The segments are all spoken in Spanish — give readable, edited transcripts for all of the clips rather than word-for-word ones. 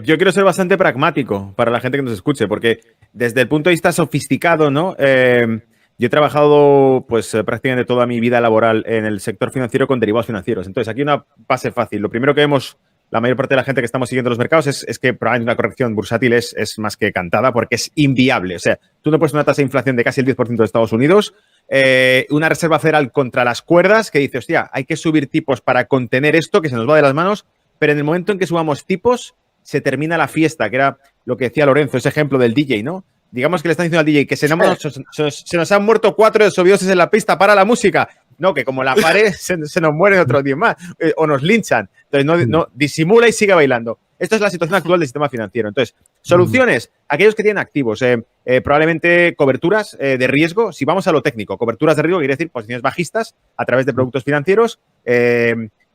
Yo quiero ser bastante pragmático para la gente que nos escuche, porque desde el punto de vista sofisticado, ¿no? Yo he trabajado pues prácticamente toda mi vida laboral en el sector financiero con derivados financieros. Entonces, aquí una base fácil. Lo primero que vemos la mayor parte de la gente que estamos siguiendo los mercados es que probablemente una corrección bursátil es más que cantada porque es inviable. O sea, tú no puedes una tasa de inflación de casi el 10% de Estados Unidos, una reserva federal contra las cuerdas que dice, hostia, hay que subir tipos para contener esto que se nos va de las manos, pero en el momento en que subamos tipos se termina la fiesta, que era lo que decía Lorenzo, ese ejemplo del DJ, ¿no? Digamos que le están diciendo al DJ que se nos han muerto 4 desobedientes en la pista, para la música. No, que como la pared se nos mueren otros 10 más o nos linchan. Entonces, no disimula y sigue bailando. Esta es la situación actual del sistema financiero. Entonces, soluciones, aquellos que tienen activos, probablemente coberturas de riesgo, si vamos a lo técnico, coberturas de riesgo quiere decir posiciones bajistas a través de productos financieros,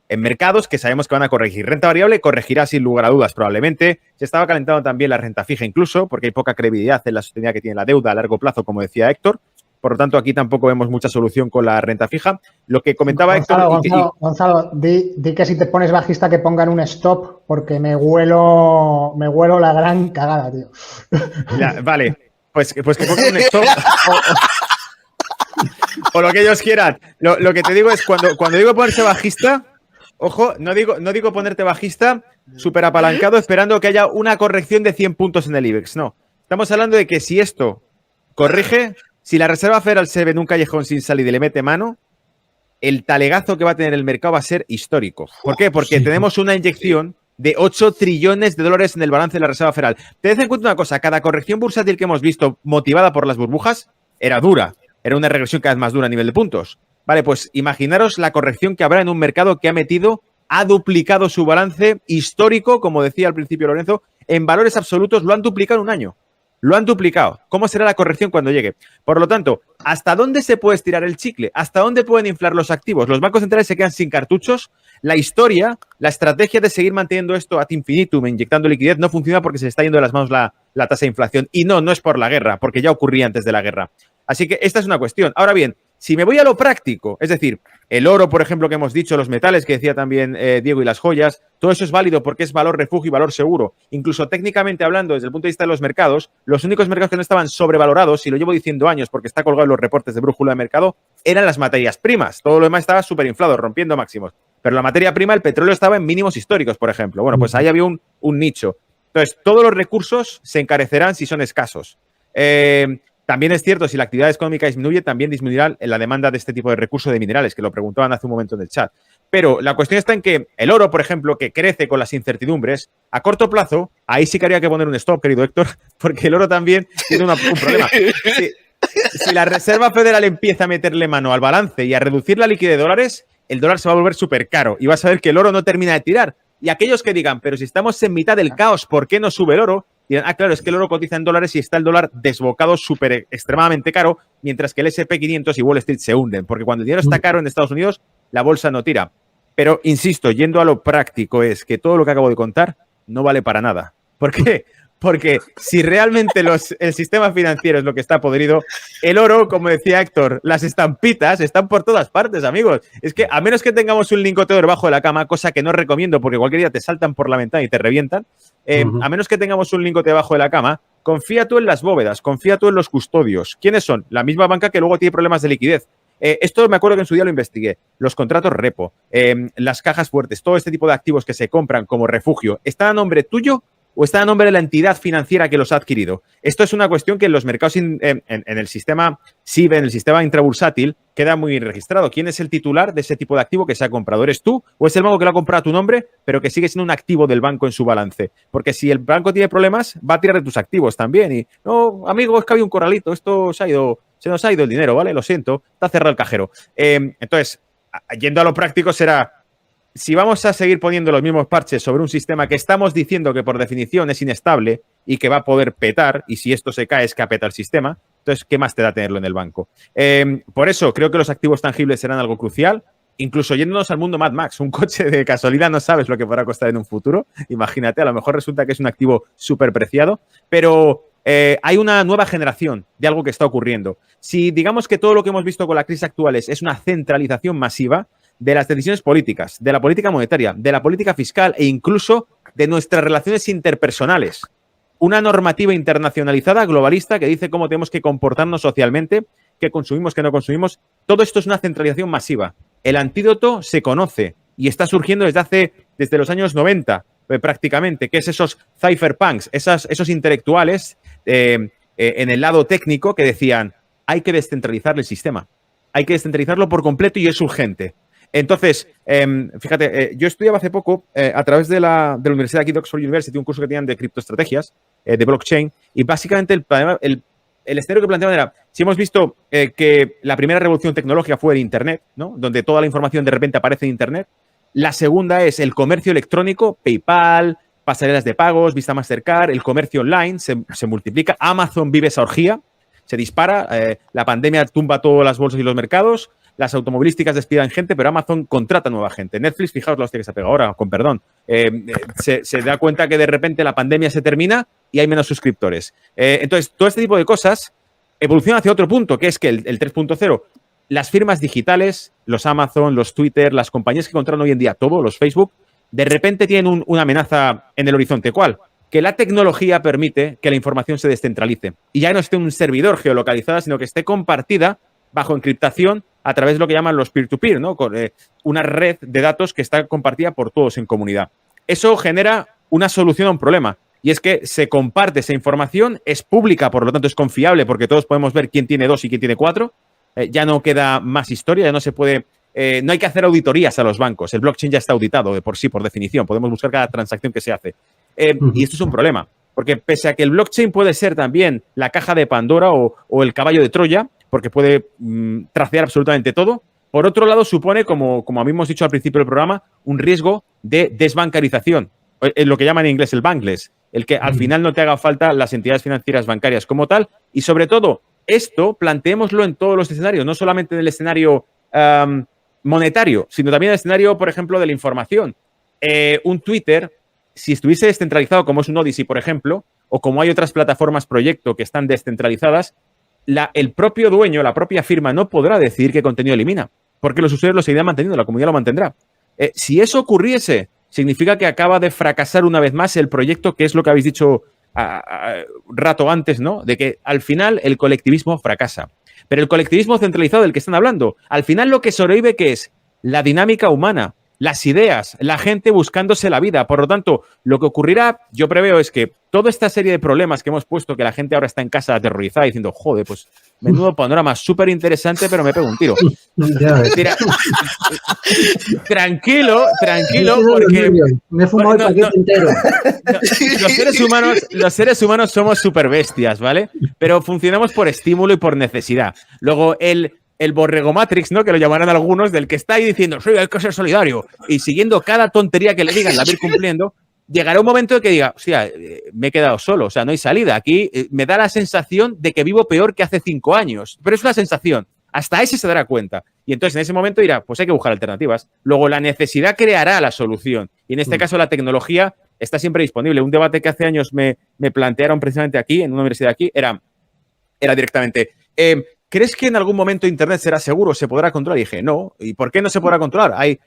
en mercados que sabemos que van a corregir. Renta variable corregirá sin lugar a dudas probablemente. Se estaba calentando también la renta fija incluso, porque hay poca credibilidad en la sostenibilidad que tiene la deuda a largo plazo, como decía Héctor. Por lo tanto, aquí tampoco vemos mucha solución con la renta fija. Lo que comentaba Héctor... Gonzalo, di que si te pones bajista que pongan un stop, porque me huelo la gran cagada, tío. Ya, vale, pues que pongan un stop o lo que ellos quieran. Lo que te digo es, cuando digo ponerse bajista... Ojo, no digo ponerte bajista súper apalancado esperando que haya una corrección de 100 puntos en el IBEX. No, estamos hablando de que si esto corrige, si la Reserva Federal se ve en un callejón sin salida y le mete mano, el talegazo que va a tener el mercado va a ser histórico. ¿Por qué? Porque tenemos una inyección de 8 trillones de dólares en el balance de la Reserva Federal. Tened en cuenta una cosa, cada corrección bursátil que hemos visto motivada por las burbujas era dura, era una regresión cada vez más dura a nivel de puntos. Vale, pues imaginaros la corrección que habrá en un mercado que ha duplicado su balance histórico, como decía al principio Lorenzo, en valores absolutos lo han duplicado en un año. Lo han duplicado. ¿Cómo será la corrección cuando llegue? Por lo tanto, ¿hasta dónde se puede estirar el chicle? ¿Hasta dónde pueden inflar los activos? Los bancos centrales se quedan sin cartuchos. La historia, la estrategia de seguir manteniendo esto ad infinitum, inyectando liquidez, no funciona porque se le está yendo de las manos la tasa de inflación. Y no es por la guerra, porque ya ocurría antes de la guerra. Así que esta es una cuestión. Ahora bien, si me voy a lo práctico, es decir, el oro, por ejemplo, que hemos dicho, los metales, que decía también Diego, y las joyas, todo eso es válido porque es valor refugio y valor seguro. Incluso técnicamente hablando, desde el punto de vista de los mercados, los únicos mercados que no estaban sobrevalorados, y lo llevo diciendo años porque está colgado en los reportes de brújula de mercado, eran las materias primas. Todo lo demás estaba superinflado, rompiendo máximos. Pero la materia prima, el petróleo, estaba en mínimos históricos, por ejemplo. Bueno, pues ahí había un nicho. Entonces, todos los recursos se encarecerán si son escasos. También es cierto, si la actividad económica disminuye, también disminuirá la demanda de este tipo de recursos de minerales, que lo preguntaban hace un momento en el chat. Pero la cuestión está en que el oro, por ejemplo, que crece con las incertidumbres, a corto plazo, ahí sí que habría que poner un stop, querido Héctor, porque el oro también tiene un problema. Si la Reserva Federal empieza a meterle mano al balance y a reducir la liquidez de dólares, el dólar se va a volver súper caro y vas a ver que el oro no termina de tirar. Y aquellos que digan, pero si estamos en mitad del caos, ¿por qué no sube el oro? Dirán, claro, es que el oro cotiza en dólares y está el dólar desbocado súper extremadamente caro, mientras que el S&P 500 y Wall Street se hunden, porque cuando el dinero está caro en Estados Unidos, la bolsa no tira. Pero, insisto, yendo a lo práctico, es que todo lo que acabo de contar no vale para nada. ¿Por qué? Porque si realmente el sistema financiero es lo que está podrido, el oro, como decía Héctor, las estampitas están por todas partes, amigos. Es que a menos que tengamos un lingote debajo de la cama, cosa que no recomiendo porque cualquier día te saltan por la ventana y te revientan, a menos que tengamos un lingote debajo de la cama, confía tú en las bóvedas, confía tú en los custodios. ¿Quiénes son? La misma banca que luego tiene problemas de liquidez. Esto me acuerdo que en su día lo investigué. Los contratos repo, las cajas fuertes, todo este tipo de activos que se compran como refugio, ¿están a nombre tuyo o está a nombre de la entidad financiera que los ha adquirido? Esto es una cuestión que en los mercados, en el sistema SIB, en el sistema intrabursátil, queda muy registrado. ¿Quién es el titular de ese tipo de activo que se ha comprado? ¿Eres tú o es el banco que lo ha comprado a tu nombre, pero que sigue siendo un activo del banco en su balance? Porque si el banco tiene problemas, va a tirar de tus activos también. Y, no, amigo, es que había un corralito, esto se nos ha ido el dinero, ¿vale? Lo siento, está cerrado el cajero. Entonces, yendo a lo práctico será... Si vamos a seguir poniendo los mismos parches sobre un sistema que estamos diciendo que por definición es inestable y que va a poder petar, y si esto se cae es que peta el sistema, entonces, ¿qué más te da tenerlo en el banco? Por eso creo que los activos tangibles serán algo crucial, incluso yéndonos al mundo Mad Max. Un coche de gasolina no sabes lo que podrá costar en un futuro. Imagínate, a lo mejor resulta que es un activo súper preciado, pero hay una nueva generación de algo que está ocurriendo. Si digamos que todo lo que hemos visto con la crisis actual es una centralización masiva de las decisiones políticas, de la política monetaria, de la política fiscal e incluso de nuestras relaciones interpersonales. Una normativa internacionalizada, globalista, que dice cómo tenemos que comportarnos socialmente, qué consumimos, qué no consumimos. Todo esto es una centralización masiva. El antídoto se conoce y está surgiendo desde los años 90, prácticamente, que es esos cypherpunks, esos intelectuales en el lado técnico que decían, hay que descentralizar el sistema, hay que descentralizarlo por completo y es urgente. Entonces, fíjate, yo estudiaba hace poco a través de la Universidad aquí de Oxford University, un curso que tenían de criptoestrategias, de blockchain, y básicamente el escenario que planteaban era, si hemos visto que la primera revolución tecnológica fue el Internet, ¿no? Donde toda la información de repente aparece en Internet. La segunda es el comercio electrónico, PayPal, pasarelas de pagos, Visa Mastercard, el comercio online se multiplica. Amazon vive esa orgía, se dispara, la pandemia tumba todas las bolsas y los mercados. Las automovilísticas despidan gente, pero Amazon contrata nueva gente. Netflix, fijaos la hostia que se ha pegado ahora, con perdón. Se da cuenta que de repente la pandemia se termina y hay menos suscriptores. Entonces, todo este tipo de cosas evoluciona hacia otro punto, que es que el 3.0, las firmas digitales, los Amazon, los Twitter, las compañías que controlan hoy en día todo, los Facebook, de repente tienen una amenaza en el horizonte. ¿Cuál? Que la tecnología permite que la información se descentralice y ya no esté en un servidor geolocalizada, sino que esté compartida bajo encriptación a través de lo que llaman los peer-to-peer, ¿no? Con una red de datos que está compartida por todos en comunidad. Eso genera una solución a un problema, y es que se comparte esa información, es pública, por lo tanto es confiable, porque todos podemos ver quién tiene 2 y quién tiene 4. Ya no queda más historia, ya no se puede... no hay que hacer auditorías a los bancos. El blockchain ya está auditado de por sí, por definición. Podemos buscar cada transacción que se hace. Y esto es un problema, porque pese a que el blockchain puede ser también la caja de Pandora o el caballo de Troya, porque puede tracear absolutamente todo. Por otro lado, supone, como habíamos dicho al principio del programa, un riesgo de desbancarización, lo que llaman en inglés el bankless, el que al final no te haga falta las entidades financieras bancarias como tal. Y sobre todo, esto planteémoslo en todos los escenarios, no solamente en el escenario monetario, sino también en el escenario, por ejemplo, de la información. Un Twitter, si estuviese descentralizado, como es un Odyssey, por ejemplo, o como hay otras plataformas proyecto que están descentralizadas, el propio dueño, la propia firma, no podrá decidir qué contenido elimina, porque los usuarios lo seguirán manteniendo, la comunidad lo mantendrá. Si eso ocurriese, significa que acaba de fracasar una vez más el proyecto, que es lo que habéis dicho rato antes, ¿no? De que al final el colectivismo fracasa. Pero el colectivismo centralizado del que están hablando, al final lo que sobrevive, ¿qué es? La dinámica humana, las ideas, la gente buscándose la vida. Por lo tanto, lo que ocurrirá, yo preveo, es que toda esta serie de problemas que hemos puesto, que la gente ahora está en casa aterrorizada diciendo, joder, pues menudo panorama súper interesante, pero me pego un tiro. Tranquilo, porque me he fumado el paquete entero. Los seres humanos somos súper bestias, ¿vale? Pero funcionamos por estímulo y por necesidad. Luego, el borrego Matrix, ¿no? Que lo llamarán algunos, del que está ahí diciendo, sí, hay que ser solidario, y siguiendo cada tontería que le digan, la va a ir cumpliendo, llegará un momento de que diga, hostia, me he quedado solo, o sea, no hay salida. Aquí me da la sensación de que vivo peor que hace 5 años, pero es una sensación. Hasta ese se dará cuenta. Y entonces en ese momento dirá, pues hay que buscar alternativas. Luego la necesidad creará la solución. Y en este caso la tecnología está siempre disponible. Un debate que hace años me plantearon precisamente aquí, en una universidad aquí, era directamente... ¿crees que en algún momento Internet será seguro, se podrá controlar? Y dije, no. ¿Y por qué no se podrá controlar? Hay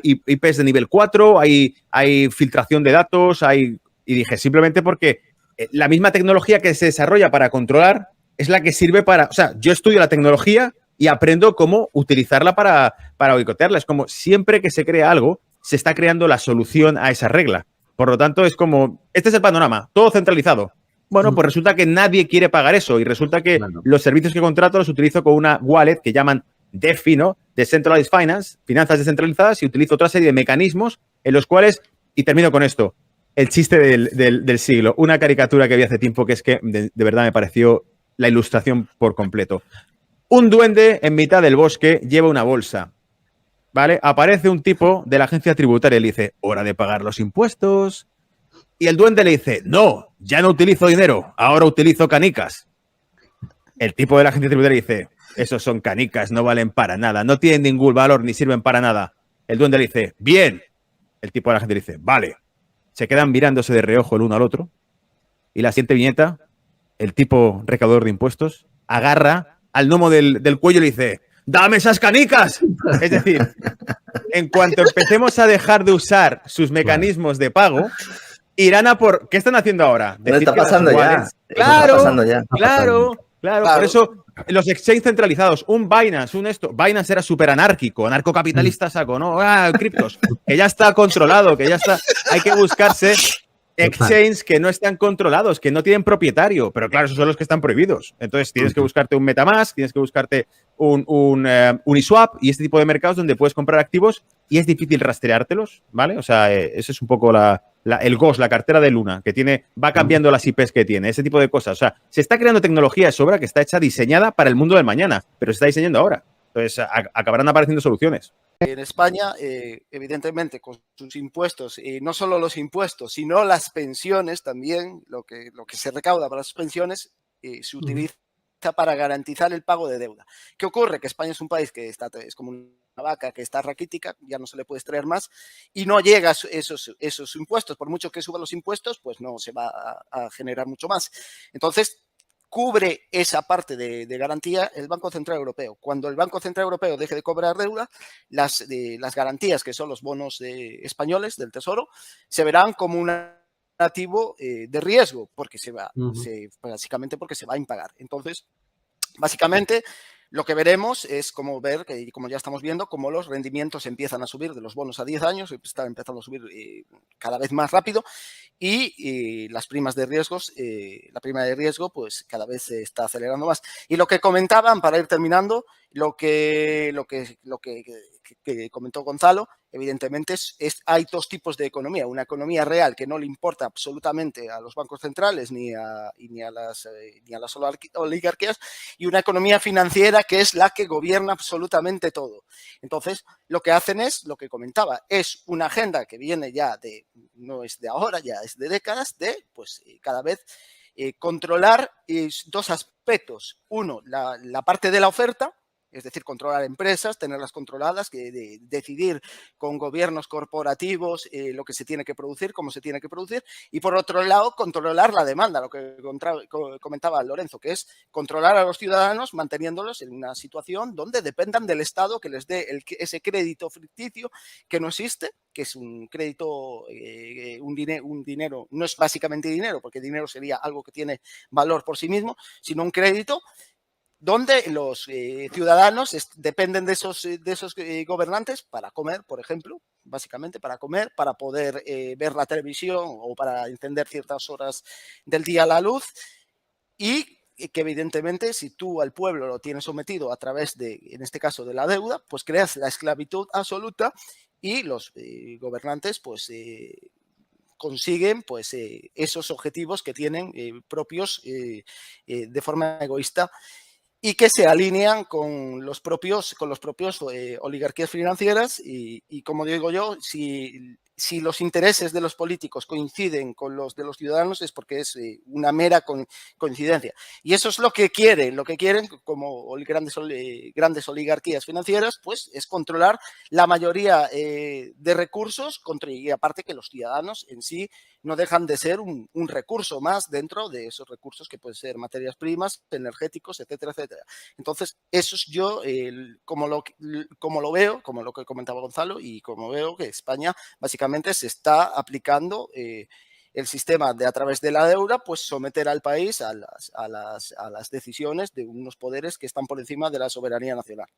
IPs de nivel 4, hay filtración de datos, y dije, simplemente porque la misma tecnología que se desarrolla para controlar es la que sirve para... O sea, yo estudio la tecnología y aprendo cómo utilizarla para boicotearla. Es como siempre que se crea algo, se está creando la solución a esa regla. Por lo tanto, es como, este es el panorama, todo centralizado. Bueno, pues resulta que nadie quiere pagar eso y resulta que los servicios que contrato los utilizo con una wallet que llaman DeFi, ¿no? Decentralized Finance, finanzas descentralizadas, y utilizo otra serie de mecanismos en los cuales, y termino con esto, el chiste del siglo, una caricatura que vi hace tiempo que es que de verdad me pareció la ilustración por completo. Un duende en mitad del bosque lleva una bolsa, ¿vale? Aparece un tipo de la agencia tributaria y le dice, hora de pagar los impuestos. Y el duende le dice, no, ya no utilizo dinero, ahora utilizo canicas. El tipo de la agencia tributaria dice, esos son canicas, no valen para nada, no tienen ningún valor ni sirven para nada. El duende le dice, bien. El tipo de la agencia dice, vale. Se quedan mirándose de reojo el uno al otro. Y la siguiente viñeta, el tipo recaudador de impuestos agarra al gnomo del cuello y le dice, ¡dame esas canicas! Es decir, en cuanto empecemos a dejar de usar sus mecanismos de pago, irán a por... ¿Qué están haciendo ahora? Bueno, Decir está que las pasando ya. wallets- Eso está Claro, pasando ya. claro. Claro. Por eso los exchanges centralizados, un Binance, un esto. Binance era súper anárquico, anarcocapitalista saco, ¿no? Criptos, que ya está controlado, que ya está. Hay que buscarse exchanges que no están controlados, que no tienen propietario. Pero claro, esos son los que están prohibidos. Entonces tienes que buscarte un MetaMask, tienes que buscarte un Uniswap y este tipo de mercados donde puedes comprar activos y es difícil rastreártelos, ¿vale? O sea, ese es un poco el GOS, la cartera de Luna, que va cambiando las IPs que tiene, ese tipo de cosas. O sea, se está creando tecnología de sobra que está hecha diseñada para el mundo del mañana, pero se está diseñando ahora. Entonces, acabarán apareciendo soluciones. En España, evidentemente, con sus impuestos, y no solo los impuestos, sino las pensiones también, lo que se recauda para las pensiones, se utiliza para garantizar el pago de deuda. ¿Qué ocurre? Que España es un país que es como una vaca que está raquítica, ya no se le puede extraer más, y no llega a esos impuestos. Por mucho que suban los impuestos, pues no se va a generar mucho más. Entonces, cubre esa parte de garantía el Banco Central Europeo. Cuando el Banco Central Europeo deje de cobrar deuda, las garantías, que son los bonos españoles del Tesoro, se verán como un activo de riesgo, porque básicamente porque se va a impagar. Entonces, básicamente, lo que veremos es como ya estamos viendo, cómo los rendimientos empiezan a subir de los bonos a 10 años, están empezando a subir cada vez más rápido y las primas de riesgos, la prima de riesgo, pues cada vez se está acelerando más. Y lo que comentaban, para ir terminando, lo que comentó Gonzalo, evidentemente hay dos tipos de economía. Una economía real que no le importa absolutamente a los bancos centrales ni a las oligarquías, y una economía financiera que es la que gobierna absolutamente todo. Entonces, lo que hacen es, lo que comentaba, es una agenda que viene ya no es de ahora, ya es de décadas, de pues cada vez controlar dos aspectos. Uno, la parte de la oferta, es decir, controlar empresas, tenerlas controladas, decidir con gobiernos corporativos lo que se tiene que producir, cómo se tiene que producir, y por otro lado, controlar la demanda, lo que comentaba Lorenzo, que es controlar a los ciudadanos manteniéndolos en una situación donde dependan del Estado que les dé ese crédito ficticio que no existe, que es un crédito, un dinero, no es básicamente dinero, porque dinero sería algo que tiene valor por sí mismo, sino un crédito donde los ciudadanos dependen de esos gobernantes para comer, por ejemplo, básicamente para comer, para poder ver la televisión o para encender ciertas horas del día la luz, y que evidentemente si tú al pueblo lo tienes sometido a través en este caso, de la deuda, pues creas la esclavitud absoluta y los gobernantes pues consiguen pues esos objetivos que tienen propios de forma egoísta, y que se alinean con los propios oligarquías financieras y como digo yo, si los intereses de los políticos coinciden con los de los ciudadanos es porque es una mera coincidencia. Y eso es lo que quieren como grandes oligarquías financieras, pues es controlar la mayoría de recursos, y aparte que los ciudadanos en sí no dejan de ser un recurso más dentro de esos recursos que pueden ser materias primas, energéticos, etcétera, etcétera. Entonces, eso es yo como lo veo, como lo que comentaba Gonzalo, y como veo que España básicamente se está aplicando el sistema de a través de la deuda, pues someter al país a las decisiones de unos poderes que están por encima de la soberanía nacional.